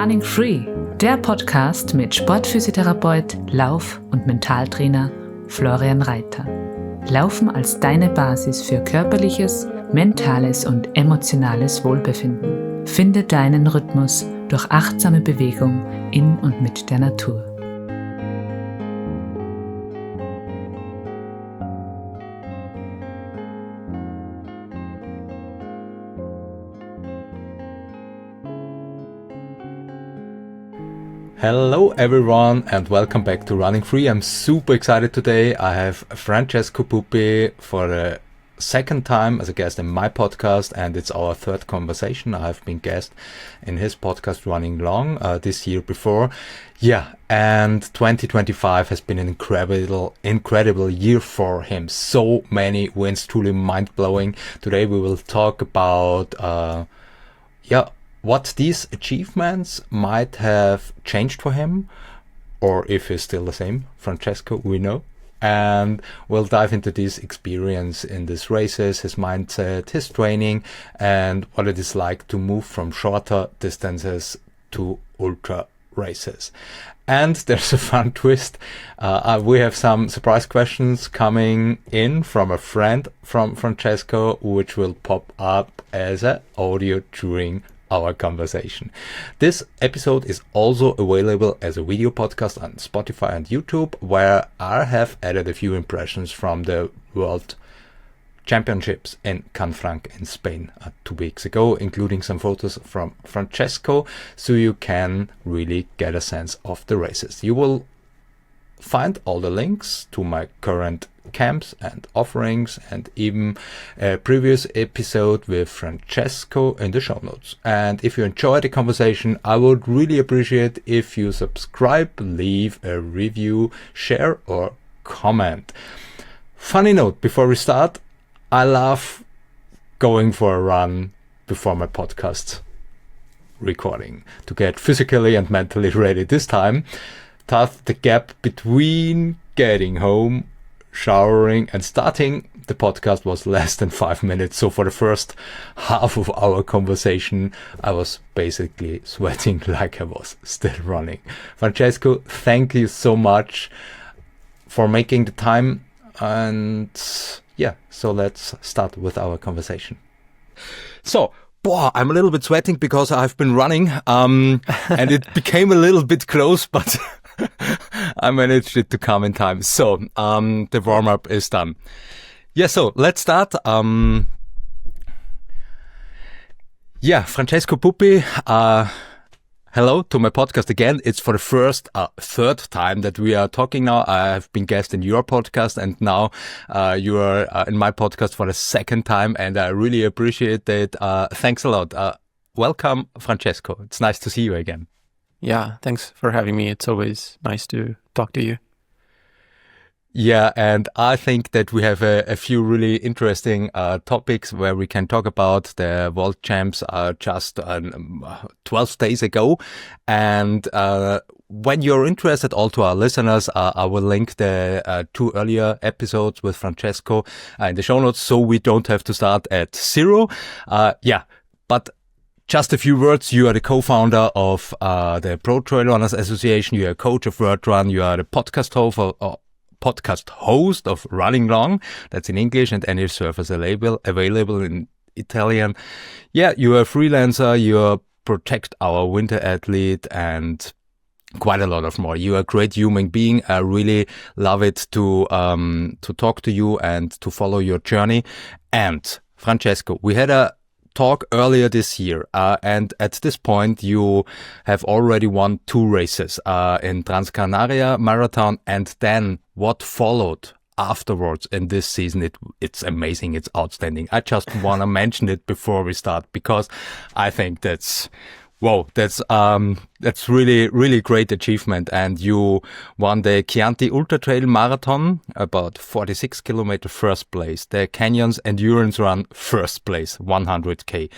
Running Free, der Podcast mit Sportphysiotherapeut, Lauf- und Mentaltrainer Florian Reiter. Laufen als deine Basis für körperliches, mentales und emotionales Wohlbefinden. Finde deinen Rhythmus durch achtsame Bewegung in und mit der Natur. Hello everyone and welcome back to Running Free. I'm super excited today. I have Francesco Puppi for the second time as a guest in my podcast, and it's our third conversation. I have been guest in his podcast Running Long this year before. Yeah, and 2025 has been an incredible year for him. So many wins, truly mind-blowing. Today we will talk about what these achievements might have changed for him, or if he's still the same. Francesco, we know. And we'll dive into this experience in these races, his mindset, his training, and what it is like to move from shorter distances to ultra races. And there's a fun twist. We have some surprise questions coming in from a friend from Francesco, which will pop up as an audio during our conversation. This episode is also available as a video podcast on Spotify and YouTube, where I have added a few impressions from the World Championships in Canfranc in Spain 2 weeks ago, including some photos from Francesco, so you can really get a sense of the races. You will find all the links to my current camps and offerings and even a previous episode with Francesco in the show notes. And if you enjoyed the conversation, I would really appreciate if you subscribe, leave a review, share or comment. Funny note before we start, I love going for a run before my podcast recording to get physically and mentally ready. This time, thus the gap between getting home, showering and starting the podcast was less than 5 minutes. So for the first half of our conversation, I was basically sweating like I was still running. Francesco, thank you so much for making the time. And yeah, so let's start with our conversation. So, I'm a little bit sweating because I've been running, and it became a little bit close, but I managed it to come in time. So, the warm-up is done. Yeah, so let's start. Francesco Puppi, hello to my podcast again. It's for the third time that we are talking now. I have been guest in your podcast, and now you are in my podcast for the second time, and I really appreciate it. Thanks a lot. Welcome, Francesco. It's nice to see you again. Yeah, thanks for having me. It's always nice to talk to you. Yeah, and I think that we have a few really interesting topics where we can talk about. The World Champs just 12 days ago. And when you're interested, all to our listeners, I will link the 2 earlier episodes with Francesco in the show notes, so we don't have to start at zero. But just a few words. You are the co-founder of the Pro Trail Runners Association. You are a coach of World Run. You are the podcast host of Running Long. That's in English, and any service available in Italian. Yeah, you are a freelancer. You protect our winter athlete and quite a lot of more. You are a great human being. I really love it to talk to you and to follow your journey. And Francesco, we had a talk earlier this year, and at this point you have already won 2 races in Transgrancanaria marathon, and then what followed afterwards in this season, it's amazing, it's outstanding. I just want to mention it before we start, because I think that's really great achievement. And you won the Chianti Ultra Trail Marathon, about 46 kilometer first place, the Canyons Endurance Run first place, 100k,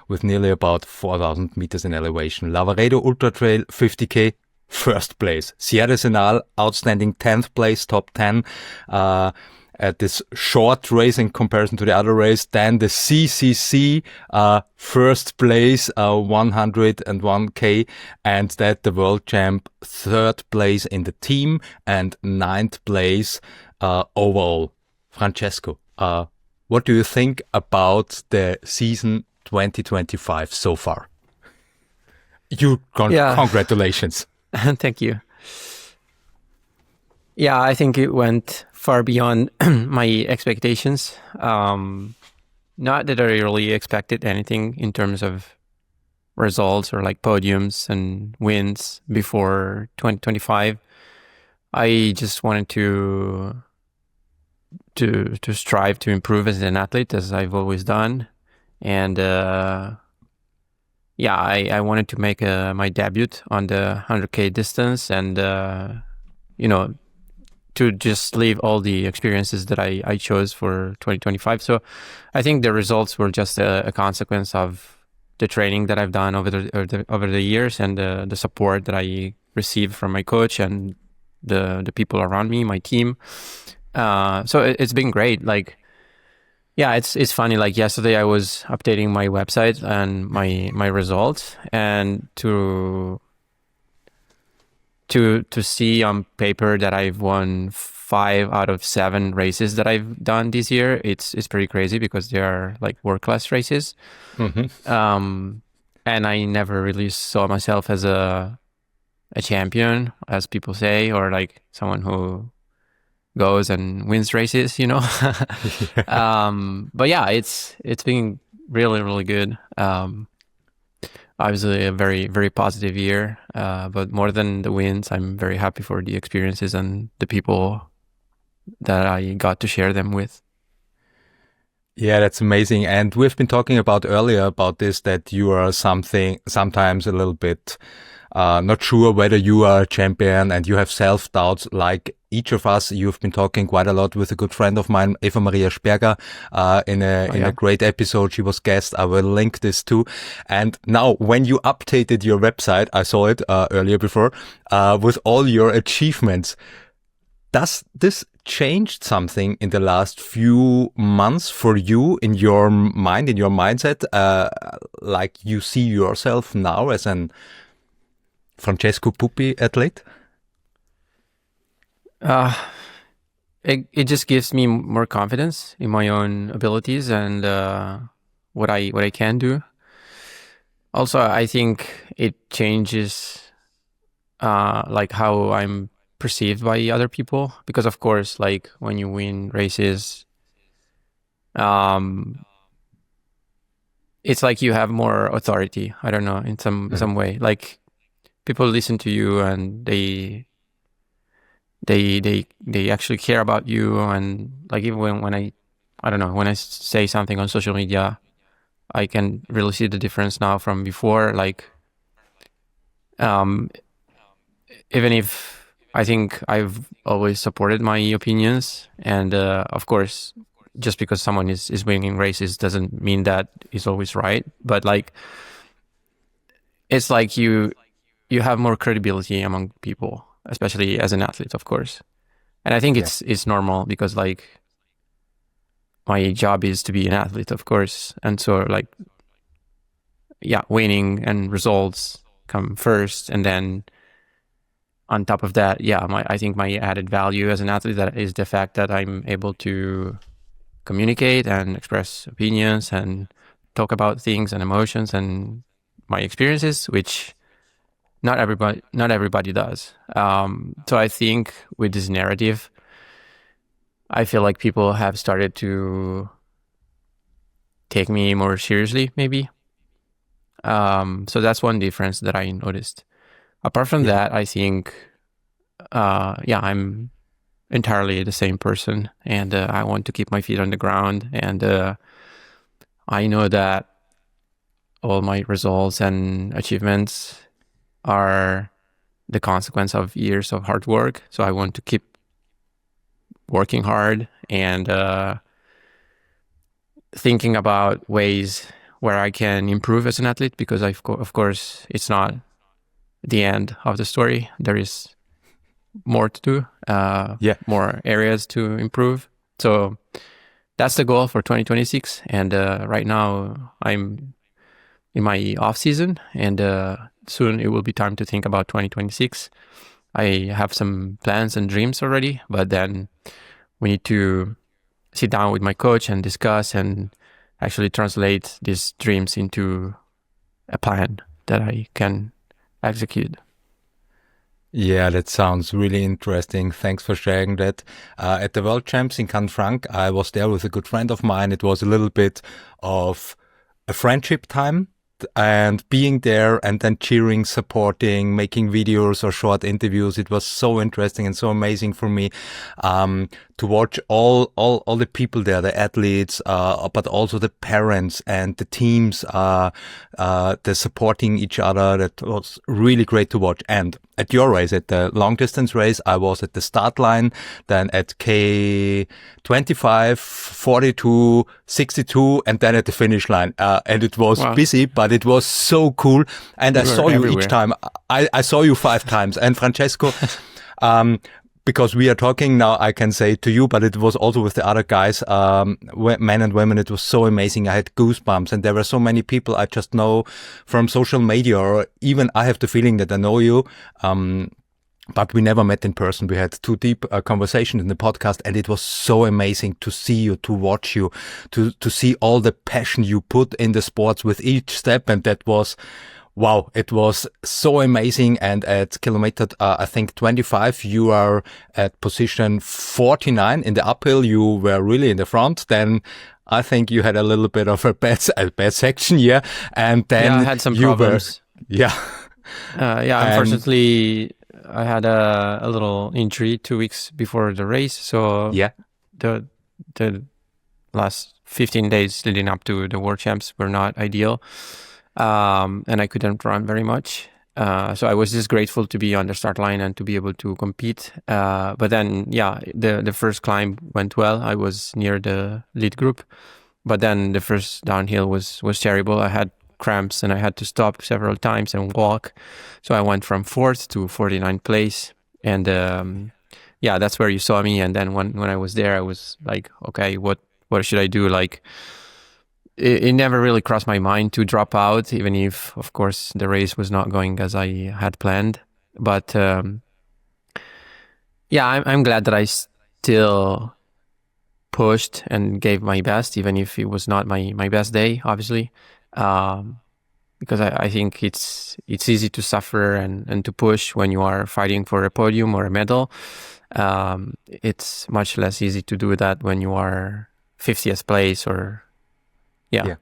with nearly about 4,000 meters in elevation, Lavaredo Ultra Trail 50k first place, Sierra Senal outstanding 10th place, top 10, at this short race in comparison to the other race. Then the CCC, first place, 101K, and that the world champ, third place in the team and ninth place overall. Francesco, what do you think about the season 2025 so far? Congratulations. Thank you. Yeah, I think it went far beyond my expectations. Not that I really expected anything in terms of results or like podiums and wins before 2025. I just wanted to strive to improve as an athlete, as I've always done. And I wanted to make my debut on the 100K distance and, to just leave all the experiences that I chose for 2025. So I think the results were just a consequence of the training that I've done over the years and the support that I received from my coach and the people around me, my team. So it's been great. Like, yeah, it's funny. Like yesterday I was updating my website and my results, and to see on paper that I've won 5 out of 7 races that I've done this year, it's pretty crazy because they are like world-class races. Mm-hmm. And I never really saw myself as a champion, as people say, or like someone who goes and wins races, you know. But yeah, it's been really, really good. Obviously a very, very positive year, but more than the wins, I'm very happy for the experiences and the people that I got to share them with. Yeah, that's amazing. And we've been talking about earlier about this, that you are sometimes a little bit not sure whether you are a champion and you have self-doubts like each of us. You've been talking quite a lot with a good friend of mine, Eva Maria Sperger, in a great episode. She was guest. I will link this too. And now when you updated your website, I saw it earlier before, with all your achievements, does this changed something in the last few months for you in your mind, in your mindset? Like you see yourself now as an Francesco Puppi athlete? It just gives me more confidence in my own abilities and what I can do. Also, I think it changes like how I'm perceived by other people, because of course, like when you win races, it's like you have more authority. I don't know, in some way, like people listen to you and they actually care about you. And like even when I don't know, when I say something on social media, I can really see the difference now from before. Like, even if I think I've always supported my opinions, and of course, just because someone is winning races doesn't mean that he's always right. But like, it's like you have more credibility among people, especially as an athlete, of course. And I think it's normal because like my job is to be an athlete, of course. And so like, yeah, winning and results come first. And then on top of that, I think my added value as an athlete that is the fact that I'm able to communicate and express opinions and talk about things and emotions and my experiences, which not everybody does. So I think with this narrative, I feel like people have started to take me more seriously, maybe. So that's one difference that I noticed. Apart from that, I think, I'm entirely the same person, and I want to keep my feet on the ground. And I know that all my results and achievements are the consequence of years of hard work. So I want to keep working hard and thinking about ways where I can improve as an athlete, because of course, it's not the end of the story. There is more to do, more areas to improve. So that's the goal for 2026. And right now I'm in my off season, and soon it will be time to think about 2026. I have some plans and dreams already, but then we need to sit down with my coach and discuss and actually translate these dreams into a plan that I can execute. Yeah, that sounds really interesting. Thanks for sharing that. At the World Champs in Canfranc, I was there with a good friend of mine. It was a little bit of a friendship time, and being there and then cheering, supporting, making videos or short interviews. It was so interesting and so amazing for me to watch all the people there, the athletes, but also the parents and the teams, the supporting each other. That was really great to watch. And at your race, at the long distance race, I was at the start line, then at K25, 42, 62, and then at the finish line. And it was busy, but it was so cool. And I saw you everywhere. Each time. I saw you 5 times. And Francesco, because we are talking now, I can say to you, but it was also with the other guys, men and women. It was so amazing. I had goosebumps, and there were so many people I just know from social media, or even I have the feeling that I know you. But we never met in person. We had 2 deep conversations in the podcast, and it was so amazing to see you, to watch you, to see all the passion you put in the sports with each step. And that was, wow, it was so amazing. And at kilometer, I think 25, you are at position 49 in the uphill. You were really in the front. Then I think you had a little bit of a bad section, yeah. And then I had some problems. Unfortunately, I had a little injury 2 weeks before the race. So the last 15 days leading up to the World Champs were not ideal. And I couldn't run very much. So I was just grateful to be on the start line and to be able to compete. But then, the first climb went well. I was near the lead group, but then the first downhill was terrible. I had cramps and I had to stop several times and walk. So I went from 4th to 49th place. And that's where you saw me. And then when I was there, I was like, okay, what should I do? Like, it never really crossed my mind to drop out, even if, of course, the race was not going as I had planned. But I'm glad that I still pushed and gave my best, even if it was not my best day, obviously. Because I think it's easy to suffer and to push when you are fighting for a podium or a medal. It's much less easy to do that when you are 50th place or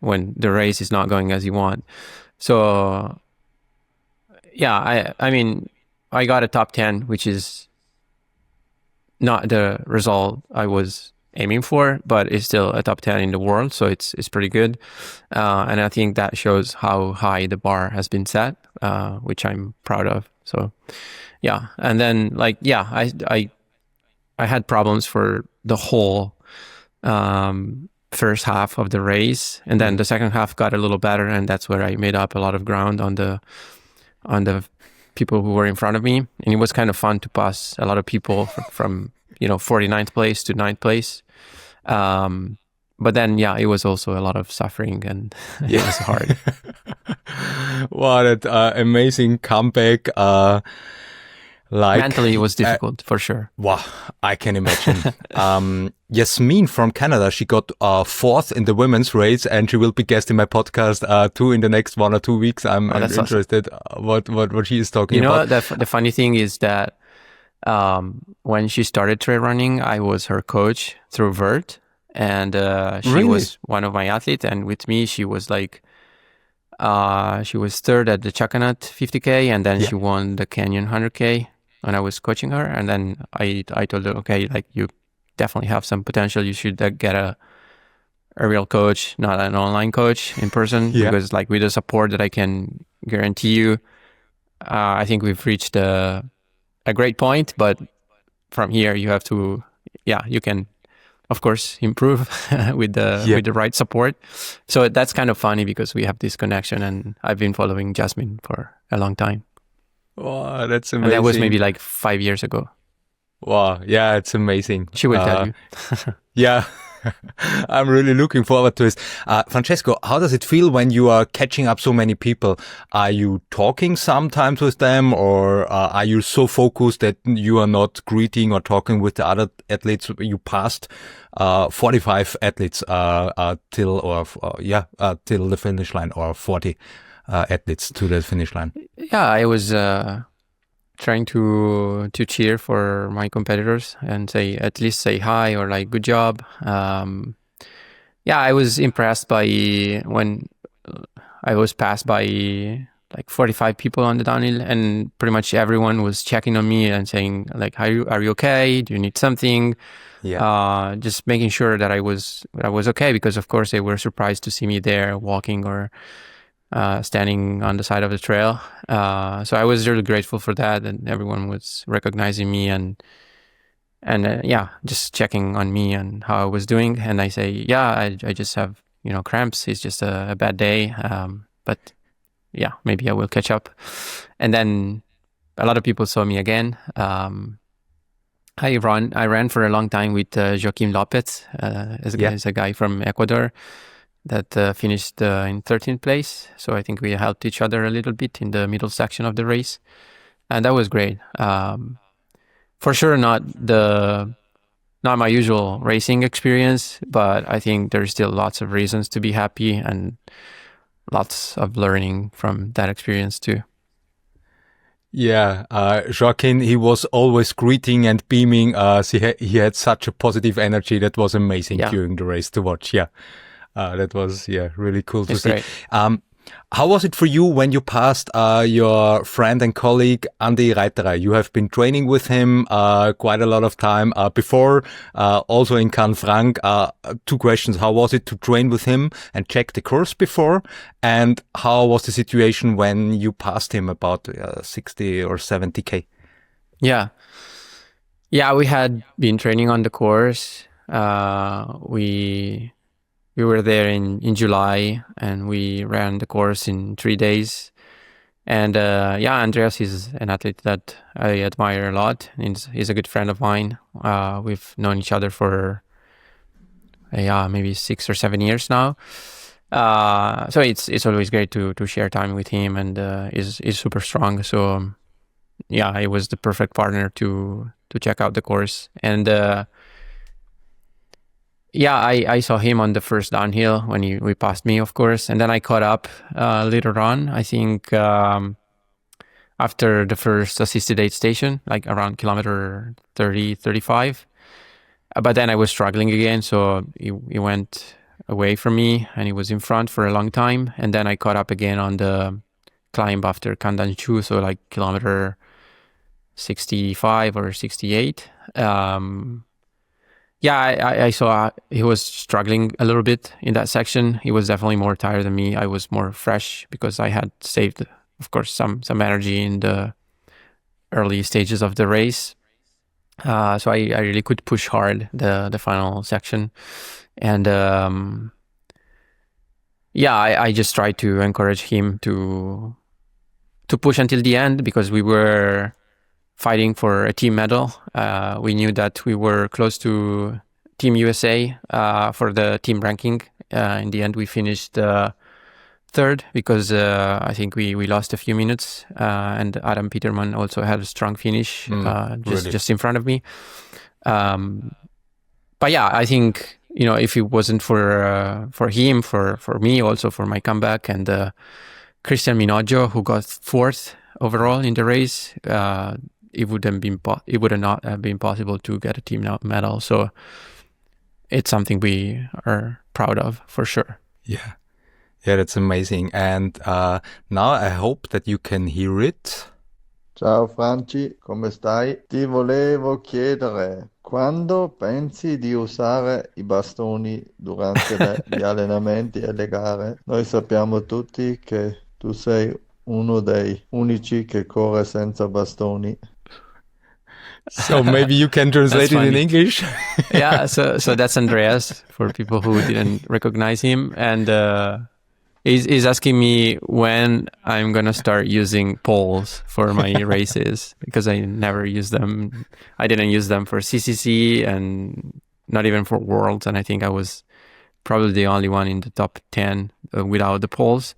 when the race is not going as you want. So I mean, I got a top 10, which is not the result I was aiming for, but it's still a top 10 in the world, so it's pretty good. And I think that shows how high the bar has been set, which I'm proud of. So and then I had problems for the whole first half of the race, and then the second half got a little better, and that's where I made up a lot of ground on the people who were in front of me. And it was kind of fun to pass a lot of people from 49th place to 9th place. But then, it was also a lot of suffering, and it was hard. What an amazing comeback. Mentally, it was difficult, for sure. Wow, I can imagine. Yasmin from Canada, she got 4th in the women's race, and she will be guest in my podcast too in the next 1 or 2 weeks. I'm interested what she is talking about. The funny thing is that when she started trail running, I was her coach through Vert, and she was one of my athletes. And with me, she was like, she was 3rd at the Chacanat 50K, and then she won the Canyon 100K. And I was coaching her, and then I told her, okay, like, you definitely have some potential. You should get a real coach, not an online coach, in person, because like with the support that I can guarantee you, I think we've reached a great point. But from here, you have to, you can, of course, improve with the right support. So that's kind of funny because we have this connection, and I've been following Jasmine for a long time. Wow, that's amazing. And that was maybe like 5 years ago. Wow, yeah, it's amazing. She will tell you. Yeah, I'm really looking forward to it. Francesco, how does it feel when you are catching up so many people? Are you talking sometimes with them, or are you so focused that you are not greeting or talking with the other athletes? You passed 45 athletes till the finish line, or 40 athletes to the finish line. Yeah, I was trying to cheer for my competitors and at least say hi or like good job. Yeah, I was impressed by when I was passed by like 45 people on the downhill, and pretty much everyone was checking on me and saying like, are you okay? Do you need something? Yeah. Just making sure that I was okay, because of course they were surprised to see me there walking or standing on the side of the trail. So I was really grateful for that, and everyone was recognizing me and just checking on me and how I was doing. And I say, I just have, cramps. It's just a bad day. But yeah, maybe I will catch up. And then a lot of people saw me again. I ran for a long time with Joaquim Lopez, as a guy from Ecuador that finished in 13th place. So I think we helped each other a little bit in the middle section of the race. And that was great. For sure, not my usual racing experience, but I think there's still lots of reasons to be happy and lots of learning from that experience too. Yeah, Joaquin, he was always greeting and beaming. He had such a positive energy that was amazing during the race to watch. Yeah. That was, really cool to see. Great. How was it for you when you passed your friend and colleague Andy Reiterer? You have been training with him quite a lot of time before, also in Canfranc. 2 questions. How was it to train with him and check the course before? And how was the situation when you passed him about 60 or 70K? Yeah, we had been training on the course. We were there in July, and we ran the course in 3 days. And Andreas is an athlete that I admire a lot. He's a good friend of mine. We've known each other for maybe 6 or 7 years now. So it's always great to share time with him, and is super strong. So he was the perfect partner to check out the course. And I saw him on the first downhill when we passed me, of course. And then I caught up later on, I think after the first assisted aid station, like around kilometer 30, 35. But then I was struggling again, so he went away from me, and he was in front for a long time. And then I caught up again on the climb after Kandanchu, so like kilometer 65 or 68. I saw he was struggling a little bit in that section. He was definitely more tired than me. I was more fresh because I had saved, of course, some energy in the early stages of the race. So I really could push hard the final section. And I just tried to encourage him to push until the end, because we were fighting for a team medal. We knew that we were close to Team USA for the team ranking. In the end, we finished third because I think we lost a few minutes, and Adam Peterman also had a strong finish just in front of me. But I think if it wasn't for him, for me, also for my comeback, and Christian Minoggio, who got 4th overall in the race, it would not have been possible to get a team medal. So it's something we are proud of, for sure. Yeah, that's amazing. And now I hope that you can hear it. Ciao Franci, come stai? Ti volevo chiedere, quando pensi di usare i bastoni durante gli allenamenti e le gare? Noi sappiamo tutti che tu sei uno dei unici che corre senza bastoni. So maybe you can translate it in English. So that's Andreas, for people who didn't recognize him. And He's asking me when I'm gonna start using poles for my races, because I never use them. I didn't use them for CCC and not even for Worlds, and I think I was probably the only one in the top 10 without the poles.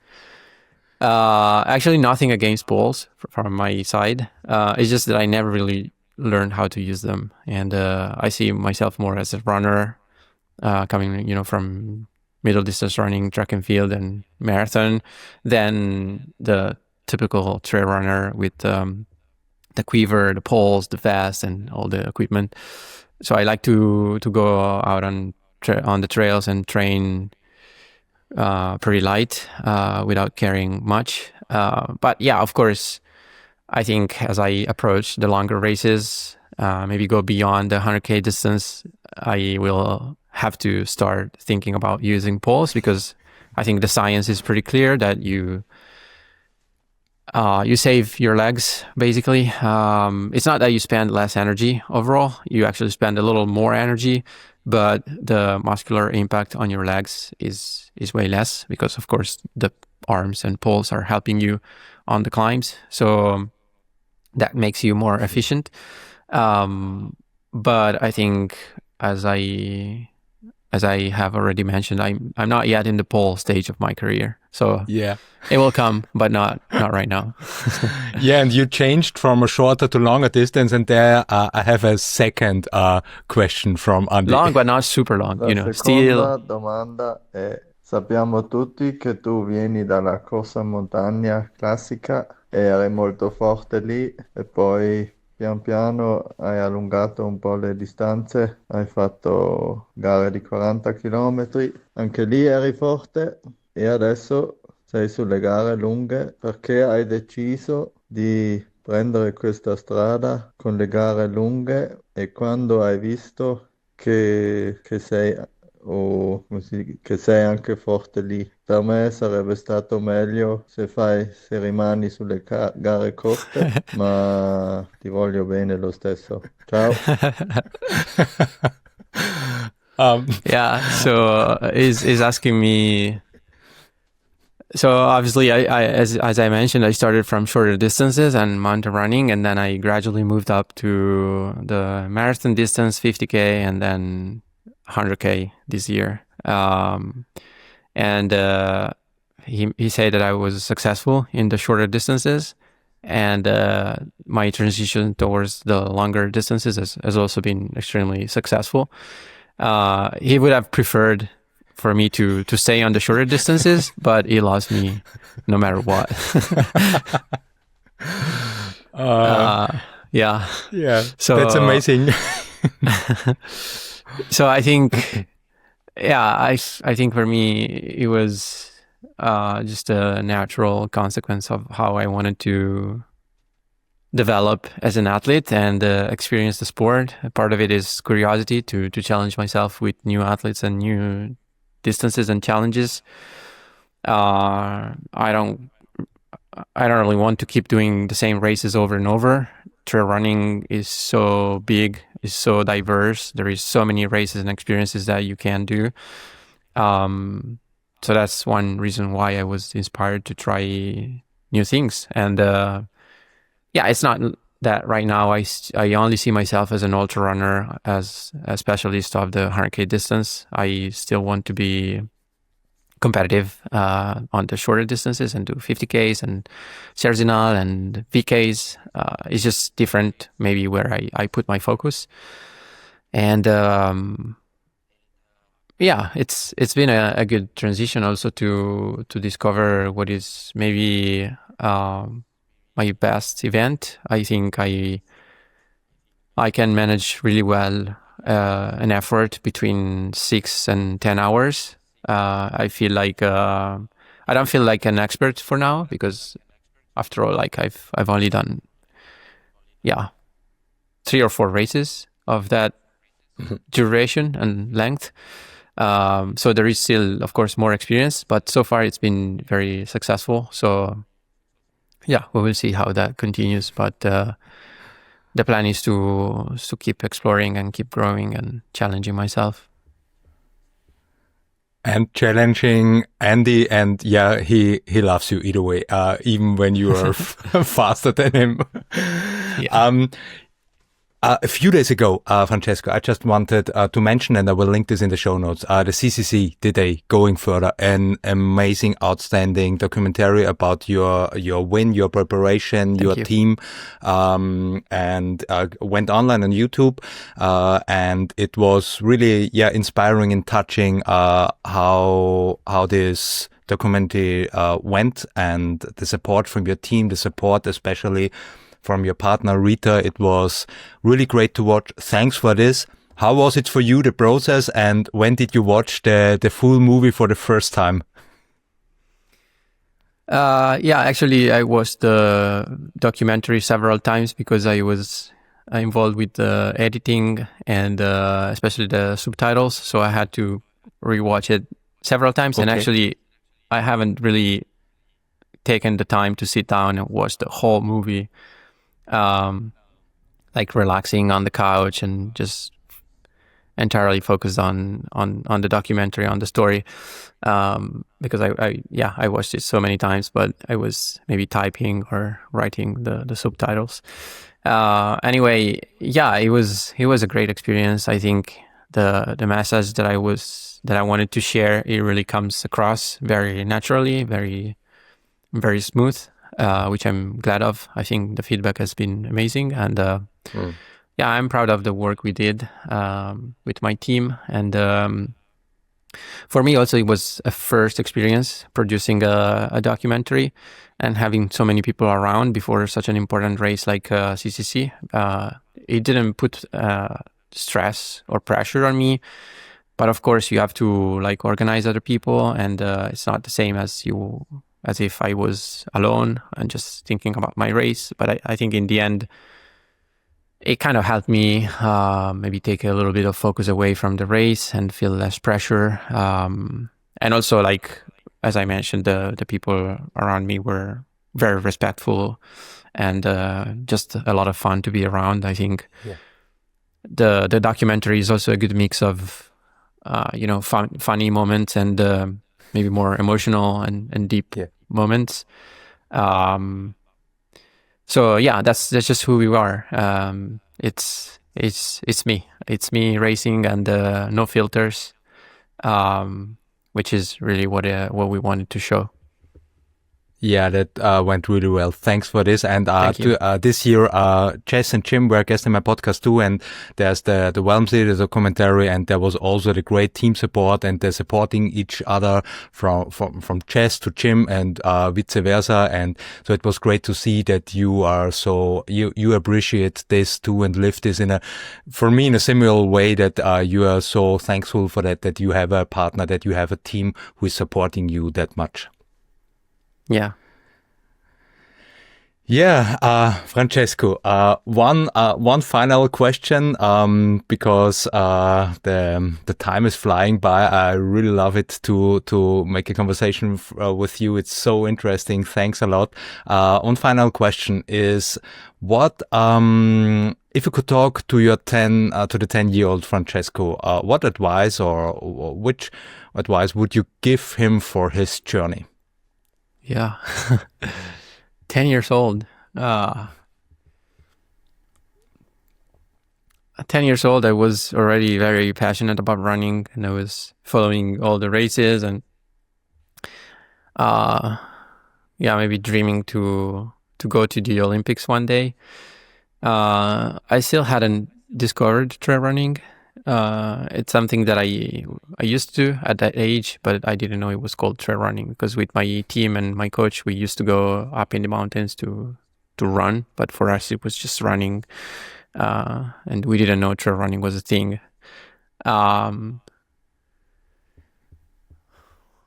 Actually, nothing against poles from my side. It's just that I never really learned how to use them, and I see myself more as a runner, coming, from middle distance running, track and field, and marathon, than the typical trail runner with the quiver, the poles, the vest, and all the equipment. So I like to go out on the trails and train pretty light, without carrying much. But yeah, of course, I think as I approach the longer races, maybe go beyond the 100K distance, I will have to start thinking about using poles, because I think the science is pretty clear that you save your legs, basically. It's not that you spend less energy overall. You actually spend a little more energy, but the muscular impact on your legs is way less, because, of course, the arms and poles are helping you on the climbs. So that makes you more efficient. But I think, as I have already mentioned, I'm not yet in the pole stage of my career. So Yeah. it will come, but not right now. Yeah, and you changed from a shorter to longer distance, and there I have a second question from Andy. Long, but not super long. La Still. seconda domanda è: sappiamo tutti che tu vieni dalla corsa in montagna classica e eri molto forte lì, e poi pian piano hai allungato un po' le distanze, hai fatto gare di 40 km, anche lì eri forte, e adesso sei sulle gare lunghe. Perché hai deciso di prendere questa strada con le gare lunghe, e quando hai visto che sei, che sei anche forte lì? Per me sarebbe stato meglio se rimani sulle gare corte, ma ti voglio bene lo stesso. Ciao. Yeah, so is asking me. So obviously, as I mentioned, I started from shorter distances and mountain running, and then I gradually moved up to the marathon distance, 50K, and then 100K this year. And he said that I was successful in the shorter distances, and my transition towards the longer distances has also been extremely successful. He would have preferred for me to stay on the shorter distances, but he lost me no matter what. Yeah. Yeah, So that's amazing. So I think, yeah, I think for me it was just a natural consequence of how I wanted to develop as an athlete and experience the sport. Part of it is curiosity to challenge myself with new athletes and new distances and challenges. I don't really want to keep doing the same races over and over. Trail running is so big, is so diverse. There is so many races and experiences that you can do. So that's one reason why I was inspired to try new things. And yeah, it's not that right now I only see myself as an ultra runner, as a specialist of the 100K distance. I still want to be competitive on the shorter distances and do 50Ks and Cerzinal and VKs. It's just different, maybe where I put my focus. And yeah, it's been a good transition also to discover what is maybe my best event. I think I can manage really well an effort between 6 and 10 hours. I feel like I don't feel like an expert for now, because after all, like I've only done 3 or 4 races of that duration and length. So there is still, of course, more experience, but so far it's been very successful. So yeah, we will see how that continues. But the plan is to keep exploring and keep growing and challenging myself. and challenging Andy, and yeah, he loves you either way, even when you are faster than him. Yeah. A few days ago, Francesco, I just wanted to mention, and I will link this in the show notes, the CCC did a Going Further, an amazing, outstanding documentary about your win, your preparation, your team, and went online on YouTube, and it was really, inspiring and touching how this documentary went, and the support from your team, the support especially from your partner Rita. It was really great to watch. Thanks for this. How was it for you, the process, and when did you watch the full movie for the first time? Actually, I watched the documentary several times because I was involved with the editing and especially the subtitles. So I had to rewatch it several times. And actually, I haven't really taken the time to sit down and watch the whole movie. Like relaxing on the couch and just entirely focused on the documentary, on the story, because I watched it so many times, but I was maybe typing or writing the subtitles. Anyway, it was a great experience. I think the message that I wanted to share, it really comes across very naturally, very very smooth. Which I'm glad of. I think the feedback has been amazing, and I'm proud of the work we did with my team. And for me also, it was a first experience producing a documentary and having so many people around before such an important race like CCC. It didn't put stress or pressure on me, but of course you have to like organize other people, and it's not the same as if I was alone and just thinking about my race. But I think in the end, it kind of helped me maybe take a little bit of focus away from the race and feel less pressure. And also, like, as I mentioned, the people around me were very respectful and just a lot of fun to be around. I think the documentary is also a good mix of, funny moments and maybe more emotional and deep moments. So that's just who we are. It's me racing and no filters, which is really what we wanted to show. Yeah, that went really well. Thanks for this. And this year, Jess and Jim were guests in my podcast too. And there's the Walmsley, the documentary, and there was also the great team support, and they're supporting each other from Jess to Jim and vice versa. And so it was great to see that you are you appreciate this too and live this for me in a similar way, that you are so thankful for that you have a partner, that you have a team who is supporting you that much. Francesco, one final question, because the time is flying by. I really love it to make a conversation with you. It's so interesting. Thanks a lot. One final question is, what if you could talk to your 10-year-old Francesco, what advice or which advice would you give him for his journey? 10 years old. 10 years old, I was already very passionate about running, and I was following all the races and maybe dreaming to go to the Olympics one day. I still hadn't discovered trail running. It's something that I used to at that age, but I didn't know it was called trail running, because with my team and my coach, we used to go up in the mountains to run, but for us it was just running, and we didn't know trail running was a thing. I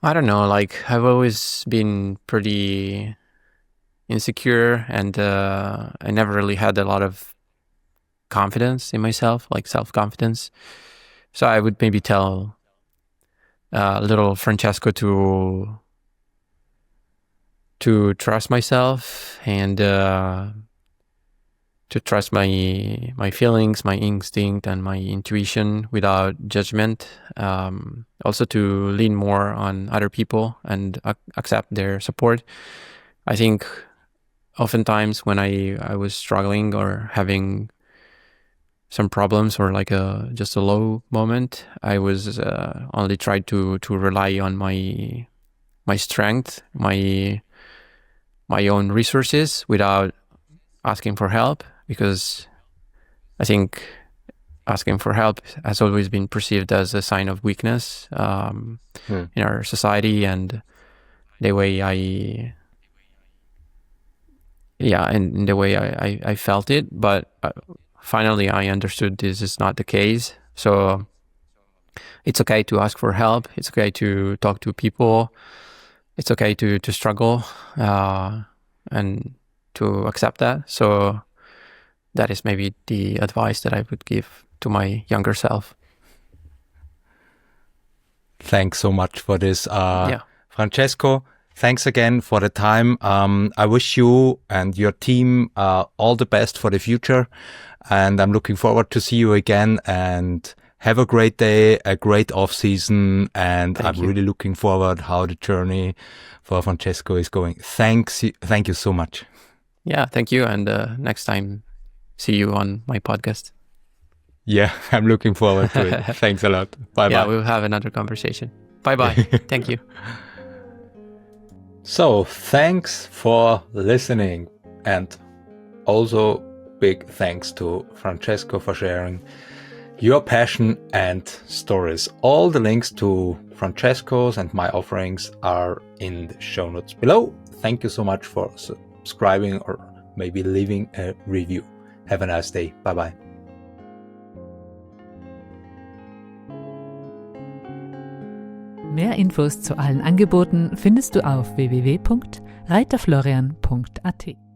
don't know, like, I've always been pretty insecure, and I never really had a lot of confidence in myself, like self-confidence. So I would maybe tell little Francesco to trust myself and trust my feelings, my instinct, and my intuition without judgment. Also to lean more on other people and accept their support. I think oftentimes when I was struggling or having some problems or like just a low moment, I was only tried to rely on my strength, my own resources without asking for help, because I think asking for help has always been perceived as a sign of weakness in our society, and the way in the way I felt it. But finally I understood this is not the case. So it's okay to ask for help. It's okay to talk to people. It's okay to struggle and to accept that. So that is maybe the advice that I would give to my younger self. Thanks so much for this, Francesco. Thanks again for the time. I wish you and your team all the best for the future, and I'm looking forward to see you again. And have a great day, a great off season, and Thank you. really looking forward how the journey for Francesco is going. Thank you so much. Yeah, thank you. And next time, see you on my podcast. Yeah, I'm looking forward to it. Thanks a lot. Bye-bye. Yeah, we'll have another conversation. Bye-bye. Thank you. So, thanks for listening, and also big thanks to Francesco for sharing your passion and stories. All the links to Francesco's and my offerings are in the show notes below. Thank you so much for subscribing or maybe leaving a review. Have a nice day. Bye-bye. Mehr Infos zu allen Angeboten findest du auf www.reiterflorian.at.